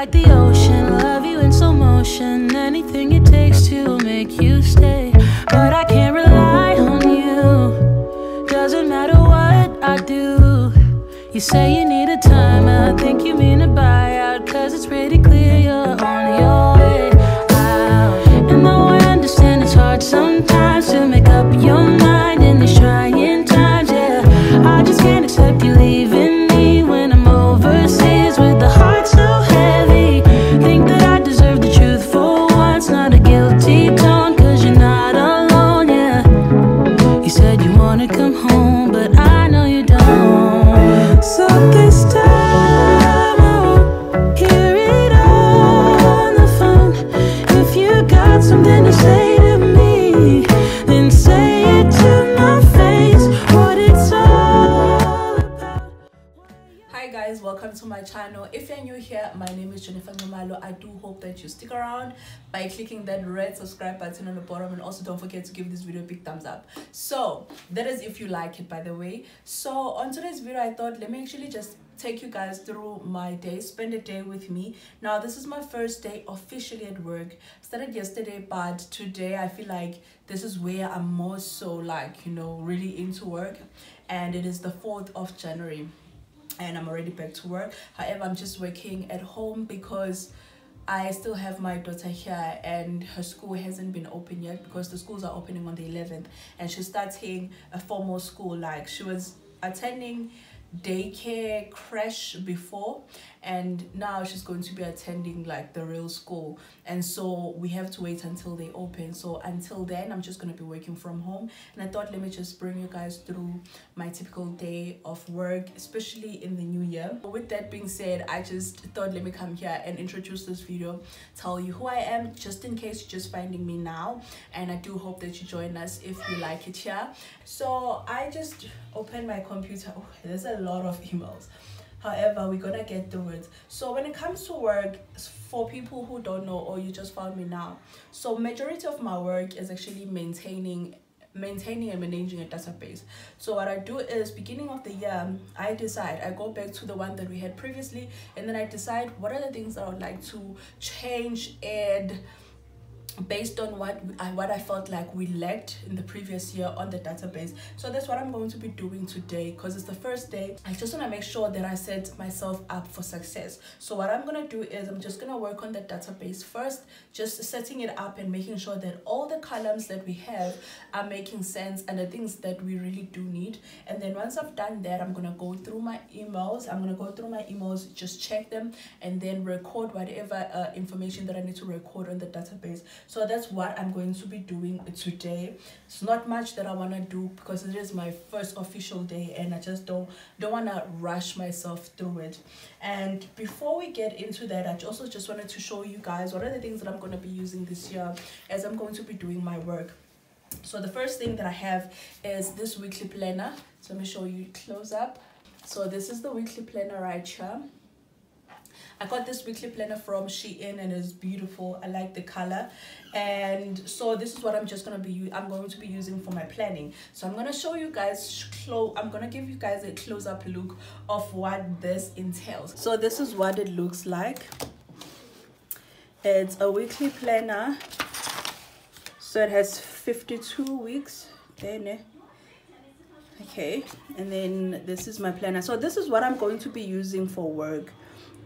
like the ocean, love you in slow motion. Anything it takes to make you stay. But I can't rely on you. Doesn't matter what I do. You say you need a time, I think you mean a buyout. Cause it's pretty clear you're on your way out. And though I understand it's hard sometimes to make up your mind in these trying times, yeah, I just can't accept you leaving me when I'm overseas with the heart so heavy. Think that I deserve the truth for once, not a guilty tone, cause you're not alone, yeah. You said you wanna come home, but I know you don't. So this time I won't hear it on the phone. If you got something to say to me, then say it to my face, what it's all about. Hi guys, welcome to my channel. If you're new here, my name is Jennifer Ngumalo. I do hope that you stick around by clicking that red subscribe button on the bottom, and also don't forget to give this video a big thumbs up. So that is if you like it, by the way. So on today's video, I thought let me actually just take you guys through my day, spend a day with me. Now this is my first day officially at work. Started yesterday, but today I feel like this is where I'm more so like, you know, really into work. And it is the 4th of January and I'm already back to work. However, I'm just working at home because I still have my daughter here and her school hasn't been open yet, because the schools are opening on the 11th and she's starting a formal school. Like, she was attending daycare crash before, and now she's going to be attending like the real school, and so we have to wait until they open. So until then I'm just going to be working from home, and I thought let me just bring you guys through my typical day of work, especially in the new year. With that being said, I just thought let me come here and introduce this video, tell you who I am, just in case you're just finding me now, and I do hope that you join us if you like it here. So I just opened my computer. Oh, there's a lot of emails. However, we're gonna get through it. So when it comes to work, for people who don't know or you just found me now, so majority of my work is actually maintaining and managing a database. So what I do is, beginning of the year, I go back to the one that we had previously, and then I decide what are the things that I would like to change, and based on what I felt like we lacked in the previous year on the database. So that's what I'm going to be doing today, because it's the first day. I just want to make sure that I set myself up for success. So what I'm going to do is I'm just going to work on the database first, just setting it up and making sure that all the columns that we have are making sense and the things that we really do need. And then once I've done that, I'm going to go through my emails, just check them, and then record whatever information that I need to record on the database. So that's what I'm going to be doing today. It's not much that I want to do because it is my first official day, and I just don't want to rush myself through it. And before we get into that, I also just wanted to show you guys what are the things that I'm going to be using this year as I'm going to be doing my work. So the first thing that I have is this weekly planner. So let me show you close up. So this is the weekly planner right here. I got this weekly planner from Shein and it's beautiful. I like the color. And so this is what I'm going to be using for my planning. So I'm going to show you guys I'm going to give you guys a close-up look of what this entails. So this is what it looks like. It's a weekly planner. So it has 52 weeks. Okay, and then this is my planner. So this is what I'm going to be using for work,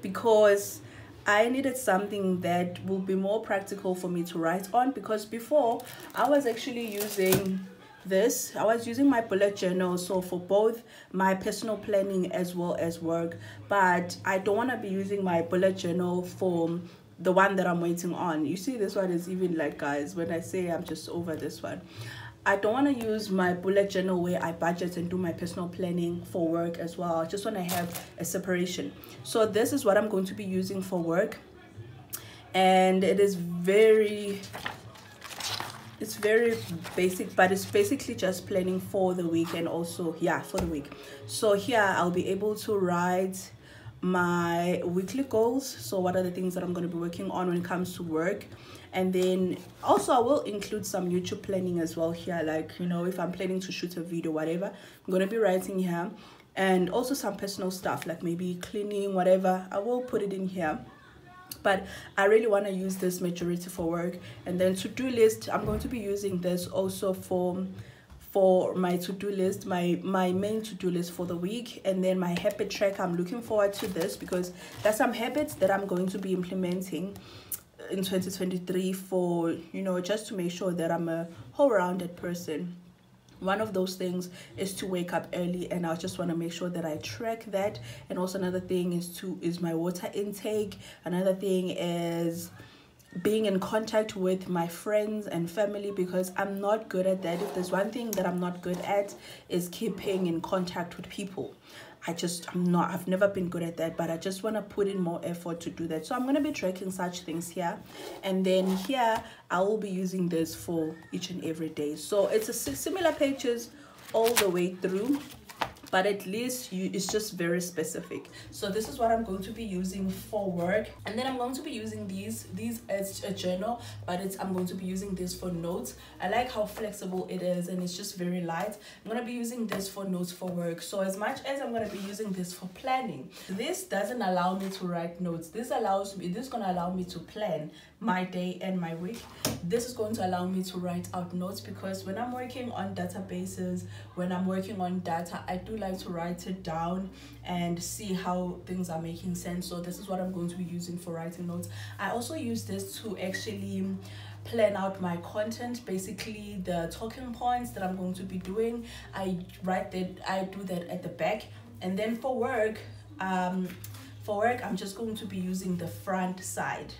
because I needed something that will be more practical for me to write on, because before I was actually using this. I was using my bullet journal, so for both my personal planning as well as work, but I don't want to be using my bullet journal for the one that I'm waiting on. You see, this one is even like, guys, when I say I'm just over this one, I don't want to use my bullet journal where I budget and do my personal planning for work as well. I just want to have a separation. So this is what I'm going to be using for work, and it is very basic, but it's basically just planning for the week, and also for the week. So here I'll be able to write my weekly goals. So what are the things that I'm going to be working on when it comes to work, and then also I will include some YouTube planning as well here, like, you know, if I'm planning to shoot a video, whatever, I'm going to be writing here, and also some personal stuff like maybe cleaning, whatever, I will put it in here. but I really want to use this majority for work. And then to-do list, I'm going to be using this also for my to-do list, my main to-do list for the week. And then my habit track, I'm looking forward to this because there's some habits that I'm going to be implementing in 2023 for, you know, just to make sure that I'm a whole rounded person. One of those things is to wake up early, and I just want to make sure that I track that. And also another thing is my water intake. Another thing is being in contact with my friends and family, because I'm not good at that. If there's one thing that I'm not good at, is keeping in contact with people. I've never been good at that, but I just want to put in more effort to do that. So I'm going to be tracking such things here. And then here, I will be using this for each and every day. So it's a similar pages all the way through, but at least it's just very specific. So this is what I'm going to be using for work. And then I'm going to be using these as a journal, but I'm going to be using this for notes. I like how flexible it is, and it's just very light. I'm going to be using this for notes for work. So as much as I'm going to be using this for planning, this doesn't allow me to write notes. This is going to allow me to plan my day and my week. This is going to allow me to write out notes, because when I'm working on databases, when I'm working on data, I do like to write it down and see how things are making sense. So this is what I'm going to be using for writing notes. I also use this to actually plan out my content, basically the talking points that I'm going to be doing. I do that at the back. And then for work, I'm just going to be using the front side.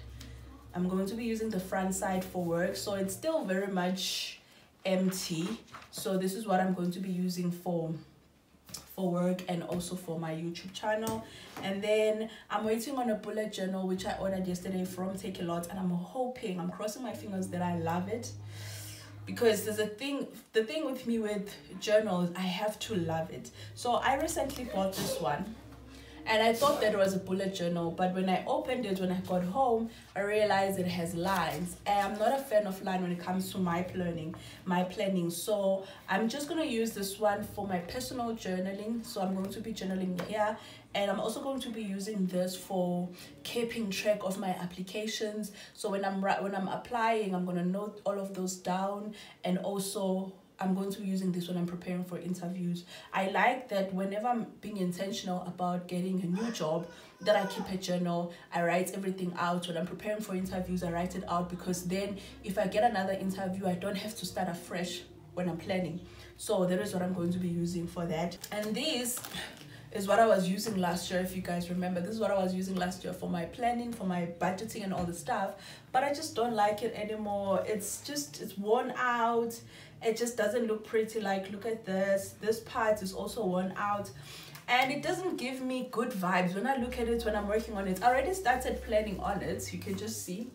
I'm going to be using the front side for work, so it's still very much empty. So this is what I'm going to be using for work and also for my YouTube channel. And then I'm waiting on a bullet journal, which I ordered yesterday from Take a Lot, and I'm crossing my fingers that I love it, because the thing with me with journals, I have to love it. So I recently bought this one, and I thought that it was a bullet journal, but when I opened it, when I got home, I realized it has lines. And I'm not a fan of line when it comes to my planning. So I'm just going to use this one for my personal journaling. So I'm going to be journaling here. And I'm also going to be using this for keeping track of my applications. So when I'm applying, I'm going to note all of those down. And also I'm going to be using this when I'm preparing for interviews. I like that whenever I'm being intentional about getting a new job, that I keep a journal. I write everything out. When I'm preparing for interviews, I write it out, because then if I get another interview, I don't have to start afresh when I'm planning. So that is what I'm going to be using for that. And this is what I was using last year, if you guys remember. This is what I was using last year for my planning, for my budgeting and all the stuff, but I just don't like it anymore. It's worn out. It just doesn't look pretty. Like, look at this part is also worn out, and it doesn't give me good vibes when I look at it when I'm working on it. I already started planning on it, you can just see.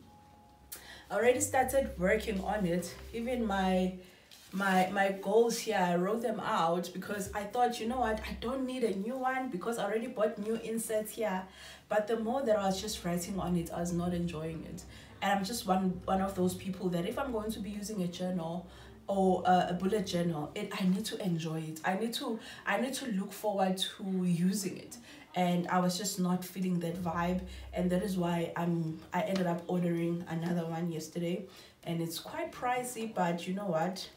I already started working on it. Even my goals here, I wrote them out, because I thought, you know what, I don't need a new one, because I already bought new inserts here. But the more that I was just writing on it, I was not enjoying it. And I'm just one of those people that if I'm going to be using a journal or a bullet journal, I need to enjoy it. I need to look forward to using it. And I was just not feeling that vibe, and that is why I ended up ordering another one yesterday. And it's quite pricey, but you know what,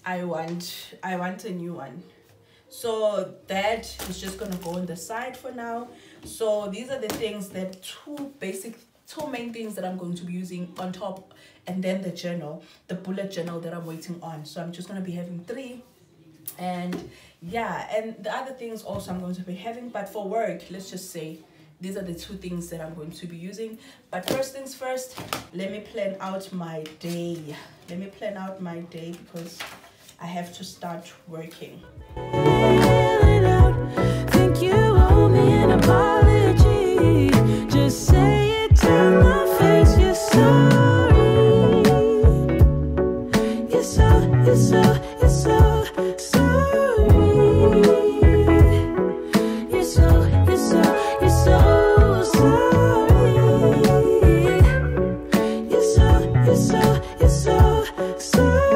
I want a new one. So that is just gonna go on the side for now. So these are the things, that two main things that I'm going to be using on top, and then the journal, the bullet journal that I'm waiting on. So I'm just going to be having 3. And yeah, and the other things also I'm going to be having, but for work, let's just say these are the 2 things that I'm going to be using. But first things first, let me plan out my day. Because I have to start working. Think you owe me an apology. Just say it to my face. You're sorry. You're so sorry. You're so sorry. You're so sorry.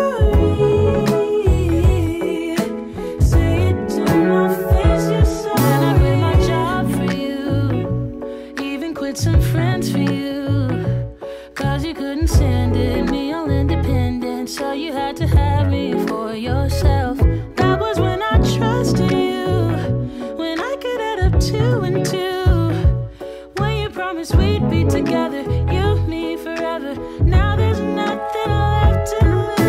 Say it to my face. You're sorry. When I quit my job for you, together, you, me, forever. Now there's nothing left to lose.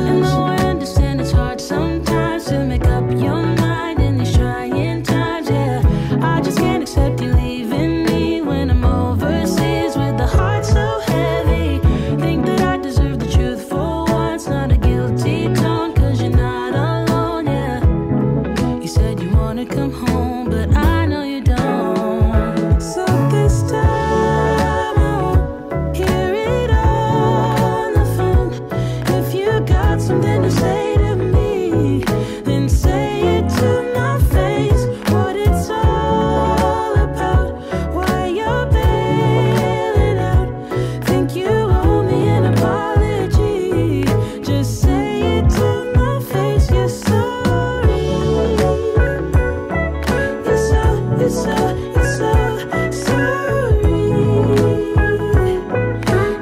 And though I understand it's hard sometimes to make up your mind in these trying times, yeah, I just can't accept you leaving me when I'm overseas with the heart so heavy. Think that I deserve the truth for once, not a guilty tone, 'cause you're not alone, yeah. You said you wanna come home, but I know you don't. So this time I won't hear it on the phone. If you got something to say to me, then say it to my face. What it's all about, why you're bailing out. Think you owe me an apology. Just say it to my face. You're sorry. You're so, you're so, you're so sorry.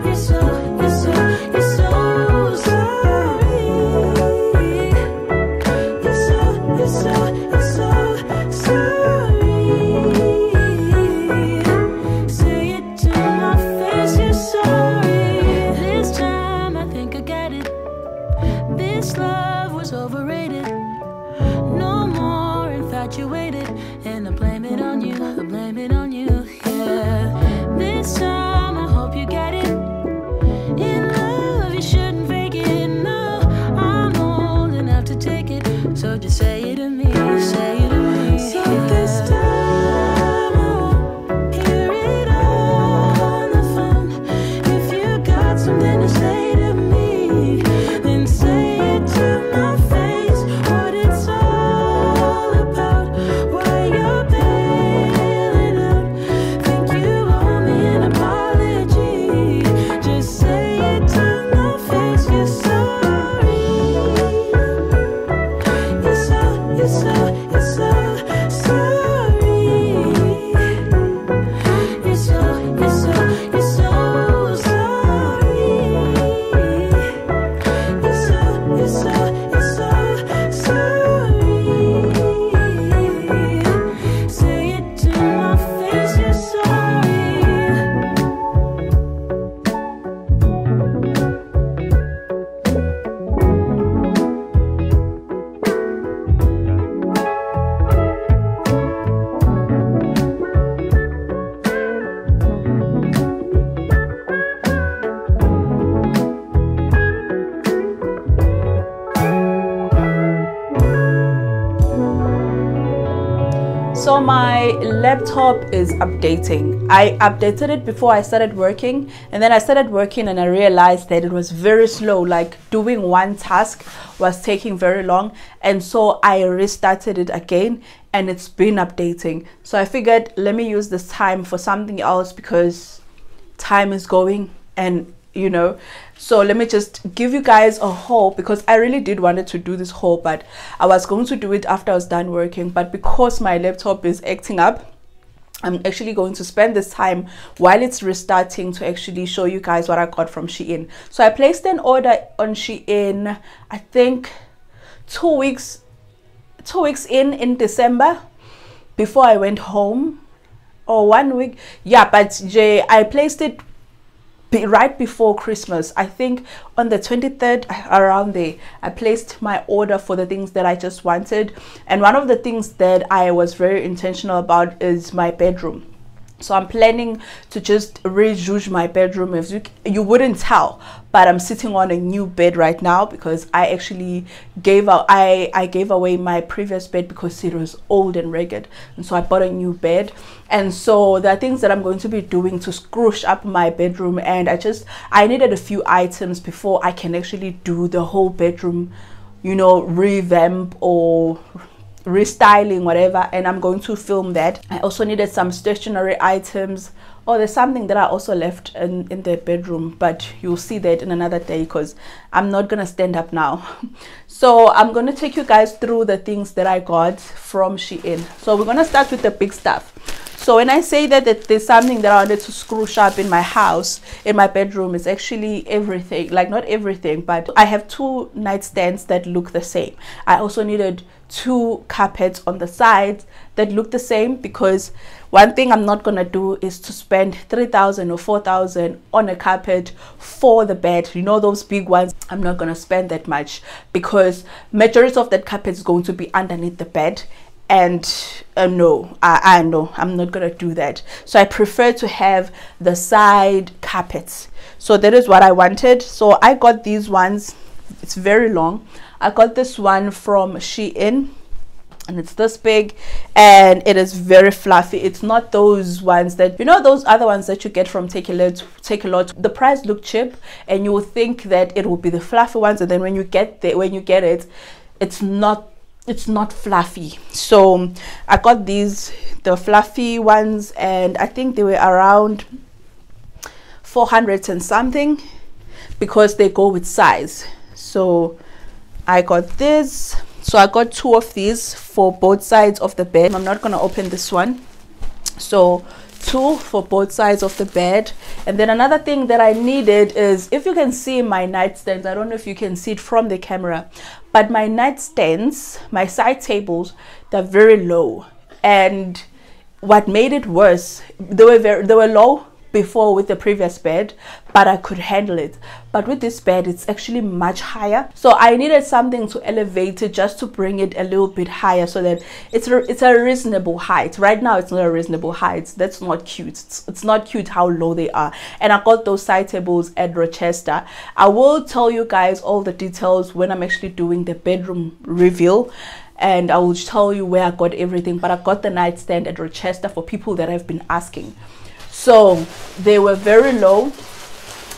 You're so, you're so, you're so sorry. You're so, you're so, you're so sorry. Say it to my face, you're sorry. This time I think I get it. This love was overrated. No more infatuated. And I blame it on you, I blame it on you, yeah. This time I hope you get it. In love you shouldn't fake it, no. I'm old enough to take it. So just say it to me, say it to me. So this time I won't hear it on the phone. If you got something to say to me, then say it to my face. What it's all about, why you're bailing out. Think you owe me an apology. Just say it to my face. You're sorry. You're so, you're so, you're so sorry. You're so, you're so, you're so sorry. You're so, you're so, you're so sorry. Say it to my face. You're sorry. So my laptop is updating. I updated it before I started working, and then I started working and I realized that it was very slow. Like doing one task was taking very long, and so I restarted it again and it's been updating. So I figured, let me use this time for something else because time is going, and you know, so let me just give you guys a haul, because I really did wanted to do this haul, but I was going to do it after I was done working, but because my laptop is acting up, I'm actually going to spend this time while it's restarting to actually show you guys what I got from Shein. So I placed an order on Shein, I think 2 weeks in December, before I went home, or 1 week, yeah, but I placed it right before Christmas. I think on the 23rd, around there, I placed my order for the things that I just wanted. And one of the things that I was very intentional about is my bedroom. So I'm planning to just rejuge my bedroom. If you wouldn't tell, but I'm sitting on a new bed right now because I actually gave out I gave away my previous bed because it was old and ragged, and so I bought a new bed. And so there are things that I'm going to be doing to spruce up my bedroom, and I needed a few items before I can actually do the whole bedroom, you know, revamp or restyling, whatever, and I'm going to film that. I also needed some stationery items. Oh, there's something that I also left in the bedroom, but you'll see that in another day because I'm not gonna stand up now. So I'm gonna take you guys through the things that I got from Shein. So we're gonna start with the big stuff. So when I say that there's something that I wanted to screw up in my house, in my bedroom, it's actually everything. Like, not everything, but I have 2 nightstands that look the same. I also needed two carpets on the sides that look the same, because one thing I'm not gonna do is to spend 3,000 or 4,000 on a carpet for the bed. You know, those big ones, I'm not gonna spend that much, because majority of that carpet is going to be underneath the bed, and no, I know I'm not gonna do that. So I prefer to have the side carpets. So that is what I wanted. So I got these ones. It's very long. I got this one from Shein, and it's this big, and it is very fluffy. It's not those ones that, you know, those other ones that you get from Take a Lot. The price look cheap, and you will think that it will be the fluffy ones, and then when you get it, it's not fluffy. So I got the fluffy ones, and I think they were around 400 and something, because they go with size. So I got this. So I got two of these for both sides of the bed. I'm not gonna open this one. So two for both sides of the bed. And then another thing that I needed is, if you can see my nightstands, I don't know if you can see it from the camera, but my nightstands, my side tables, they're very low. And what made it worse, they were low before with the previous bed, but I could handle it. But with this bed, it's actually much higher. So I needed something to elevate it, just to bring it a little bit higher, so that it's a reasonable height. Right now, it's not a reasonable height. That's not cute. It's not cute how low they are. And I got those side tables at Rochester. I will tell you guys all the details when I'm actually doing the bedroom reveal, and I will tell you where I got everything. But I got the nightstand at Rochester for people that have been asking. So they were very low.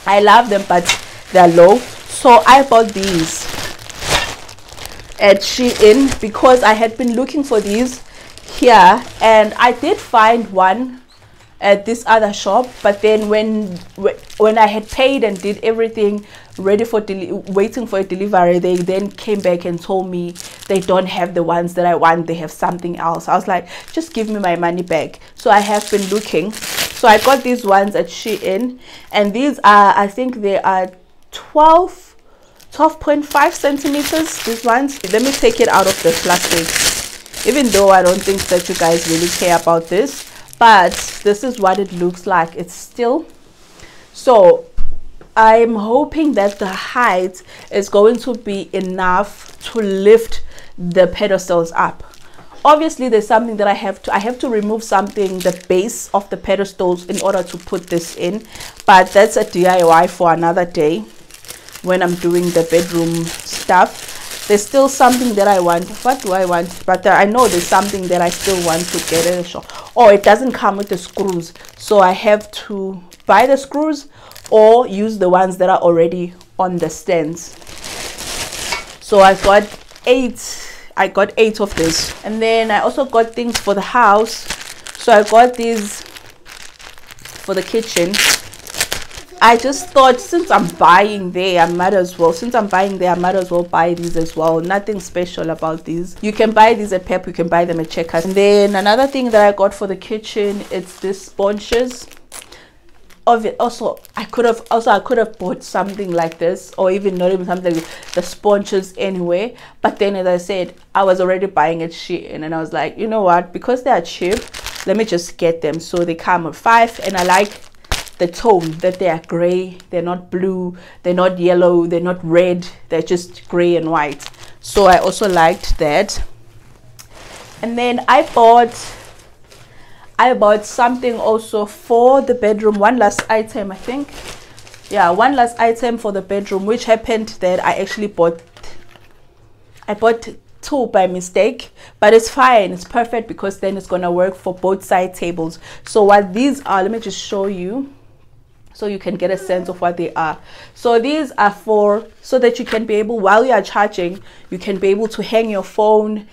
I love them, but they're low. So I bought these at Shein, because I had been looking for these here, and I did find one at this other shop, but then when I had paid and did everything ready for waiting for a delivery, they then came back and told me they don't have the ones that I want, they have something else. I was like, just give me my money back. So I have been looking. So I got these ones at Shein, and these are, I think they are 12.5 centimeters, these ones. Let me take it out of the plastic, even though I don't think that you guys really care about this, but this is what it looks like. It's still, so I'm hoping that the height is going to be enough to lift the pedestals up. Obviously, there's something that I have to remove something, the base of the pedestals, in order to put this in, but that's a DIY for another day when I'm doing the bedroom stuff. There's still something that I want. What do I want? But I know there's something that I still want to get in a shop. Oh, it doesn't come with the screws, so I have to buy the screws or use the ones that are already on the stands. So I got 8 of this. And then I also got things for the house. So I got these for the kitchen. I just thought, since I'm buying there, I might as well buy these as well. Nothing special about these. You can buy these at Pep, you can buy them at Checkers. And then another thing that I got for the kitchen, it's this sponges. Also I could have bought something like this, or even not even something like the sponges anyway, but then, as I said, I was already buying at Shein, and I was like, you know what, because they are cheap, let me just get them. So they come with 5, and I like the tone that they are gray. They're not blue, they're not yellow, they're not red, they're just gray and white. So I also liked that. And then I bought something also for the bedroom, one last item, I think. Yeah, one last item for the bedroom, which happened that I bought 2 by mistake, but it's fine, it's perfect, because then it's gonna work for both side tables. So what these are, let me just show you so you can get a sense of what they are. So these are so that you can be able, while you are charging, you can be able to hang your phone,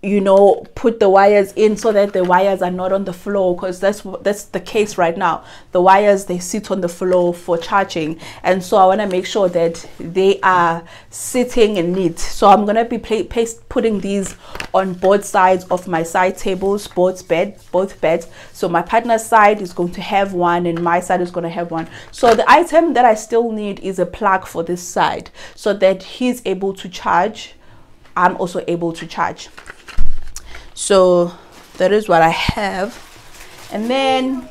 you know, put the wires in, so that the wires are not on the floor, because that's the case right now. The wires, they sit on the floor for charging, and so I want to make sure that they are sitting and neat. So I'm gonna be putting these on both sides of my side tables, both beds. So my partner's side is going to have one, and my side is going to have one. So the item that I still need is a plug for this side, so that he's able to charge I'm also able to charge. So that is what I have. And then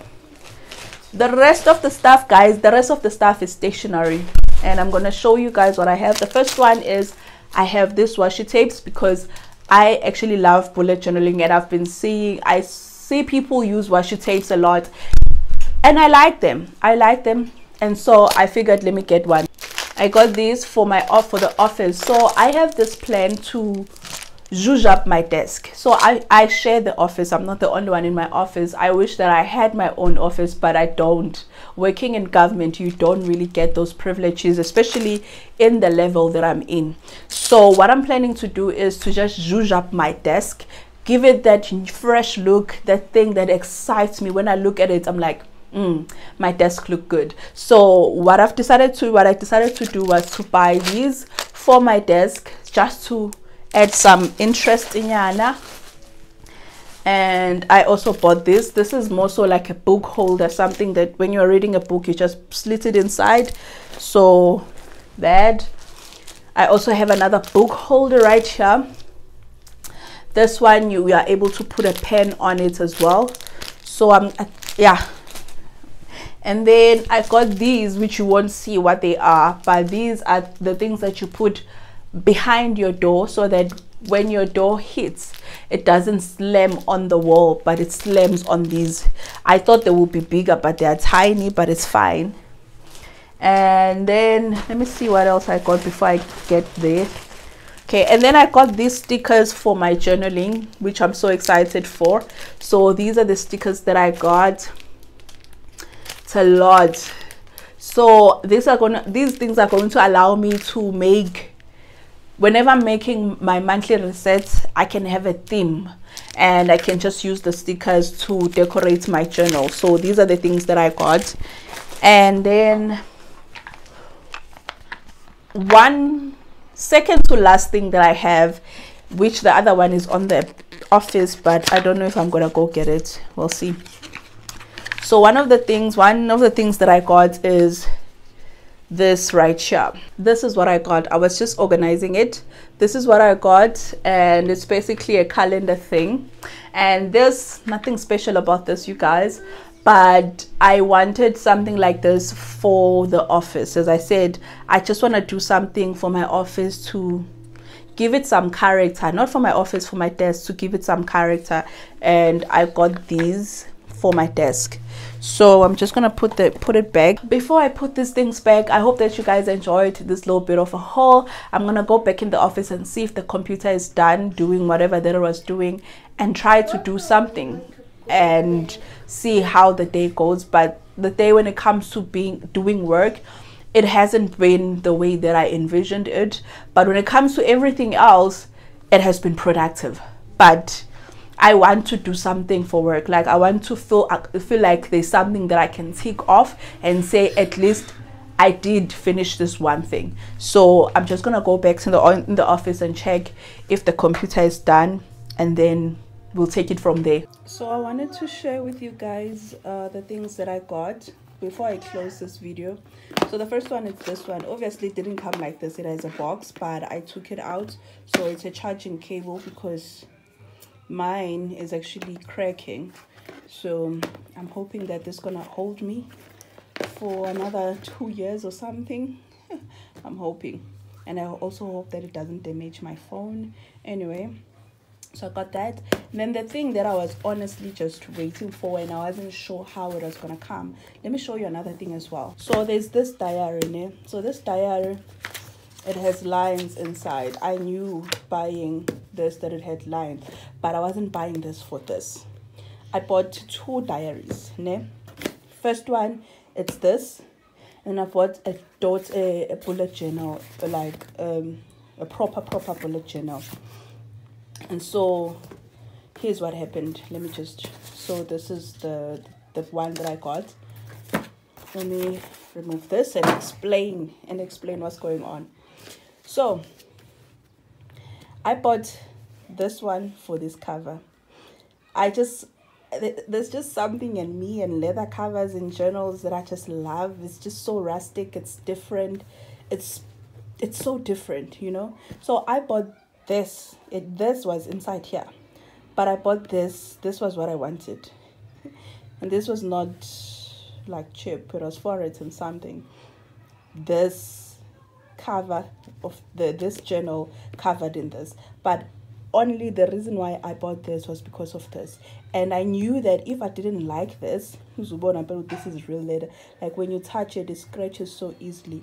the rest of the stuff, guys, the rest of the stuff is stationery, and I'm gonna show you guys what I have. The first one is I have this washi tapes because I actually love bullet journaling, and I see people use washi tapes a lot, and I like them. And so I figured, let me get one. I got these for the office. So I have this plan to zhuzh up my desk. So I share the office. I'm not the only one in my office. I wish that I had my own office, but I don't. Working in government, you don't really get those privileges, especially in the level that I'm in. So what I'm planning to do is to just zhuzh up my desk, give it that fresh look, that thing that excites me. When I look at it, I'm like, my desk look good. So what I decided to do was to buy these for my desk, just to add some interest in Yana. And I also bought this. This is more so like a book holder, something that when you're reading a book, you just slit it inside. So that. I also have another book holder right here. This one, you are able to put a pen on it as well. So yeah. And then I got these, which you won't see what they are, but these are the things that you put behind your door, so that when your door hits, it doesn't slam on the wall, but it slams on these. I thought they would be bigger, but they are tiny, but it's fine. And then let me see what else I got before I get there. Okay, and then I got these stickers for my journaling, which I'm so excited for. So these are the stickers that I got. It's a lot. So these things are going to allow me to make, whenever I'm making my monthly resets, I can have a theme, and I can just use the stickers to decorate my journal. So these are the things that I got. And then one second to last thing that I have, which the other one is on the office, but I don't know if I'm gonna go get it. We'll see. So one of the things that I got is this right here. This is what I got. I was just organizing it. This is what I got, and it's basically a calendar thing. And there's nothing special about this, you guys, but I wanted something like this for the office. As I said, I just want to do something for my office to give it some character, not for my office, for my desk, to give it some character. And I got these for my desk. So I'm just gonna put it back. Before I put these things back, I hope that you guys enjoyed this little bit of a haul. I'm gonna go back in the office and see if the computer is done doing whatever that it was doing, and try to do something and see how the day goes. But the day, when it comes to doing work, it hasn't been the way that I envisioned it. But when it comes to everything else, it has been productive. But I want to do something for work. Like, I want to feel like there's something that I can tick off and say, at least I did finish this one thing. So I'm just gonna go back to in the office and check if the computer is done, and then we'll take it from there. So I wanted to share with you guys the things that I got before I close this video. So the first one is this one. Obviously it didn't come like this, it has a box, but I took it out. So it's a charging cable, because mine is actually cracking. So I'm hoping that this is gonna hold me for another 2 years or something. I'm hoping. And I also hope that it doesn't damage my phone. Anyway, so I got that. And then the thing that I was honestly just waiting for, and I wasn't sure how it was gonna come, let me show you another thing as well. So there's this diary in it. So this diary, it has lines inside. I knew buying this that it had lines, but I wasn't buying this for this. I bought 2 diaries. Ne? First one, it's this, and I bought a bullet journal, like a proper bullet journal. And so here's what happened. Let me just, so this is the one that I got. Let me remove this and explain what's going on. So I bought this one for this cover. There's just something in me and leather covers and journals that I just love. It's just so rustic, it's different, it's so different, you know. So I bought this was inside here, but I bought this was what I wanted, and this was not like cheap. It was 400 and something. This cover of this journal covered in this, but only the reason why I bought this was because of this. And I knew that if I didn't like this is real leather. Like when you touch it, it scratches so easily,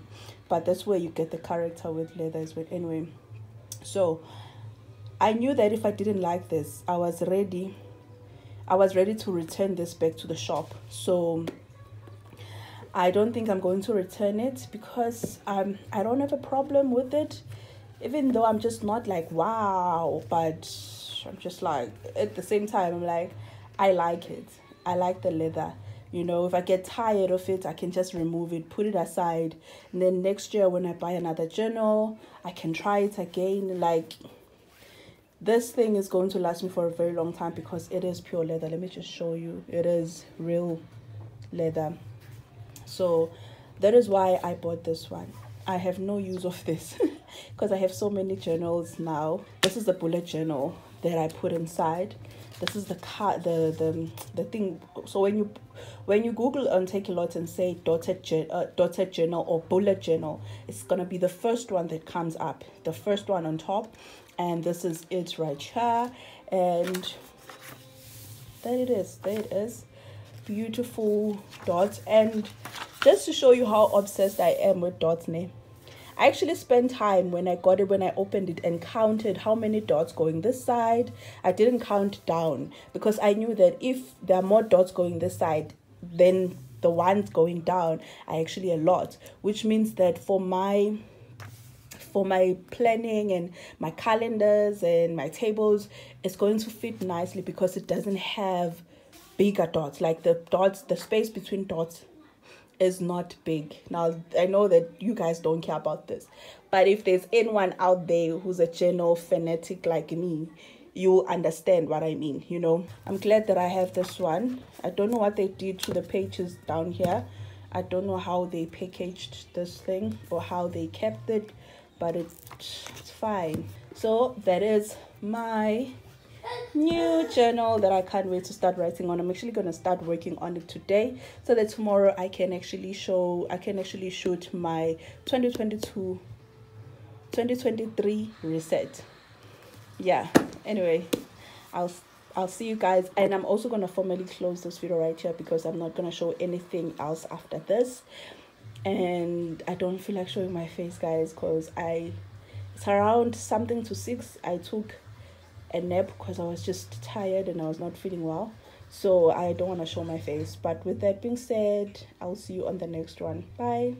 but that's where you get the character with leather. But anyway, so I knew that if I didn't like this, I was ready to return this back to the shop. So I don't think I'm going to return it because I don't have a problem with it, even though I'm just not like wow, but I'm just like, at the same time, I'm like, I like it. I like the leather. You know, if I get tired of it, I can just remove it, put it aside, and then next year when I buy another journal, I can try it again. Like, this thing is going to last me for a very long time because it is pure leather. Let me just show you. It is real leather. So that is why I bought this one. I have no use of this because I have so many journals now. This is the bullet journal that I put inside. This is the thing. So when you Google on Takealot and say dotted journal or bullet journal, it's gonna be the first one that comes up, the first one on top, and this is it right here. And there it is, beautiful dots. And just to show you how obsessed I am with dots, I actually spent time when I got it, when I opened it, and counted how many dots going this side. I didn't count down because I knew that if there are more dots going this side than the ones going down, are actually a lot, which means that for my planning and my calendars and my tables, it's going to fit nicely because it doesn't have bigger dots. Like the space between dots is not big. Now I know that you guys don't care about this, but if there's anyone out there who's a journal fanatic like me, you understand what I mean. You know, I'm glad that I have this one. I don't know what they did to the pages down here. I don't know how they packaged this thing or how they kept it, but it's fine. So that is my new journal that I can't wait to start writing on. I'm actually going to start working on it today so that tomorrow I can actually shoot my 2023 reset. Yeah, anyway, I'll see you guys, and I'm also going to formally close this video right here because I'm not going to show anything else after this, and I don't feel like showing my face, guys, because it's around something to 6. I took a nap because I was just tired and I was not feeling well, so I don't want to show my face. But with that being said, I'll see you on the next one. Bye.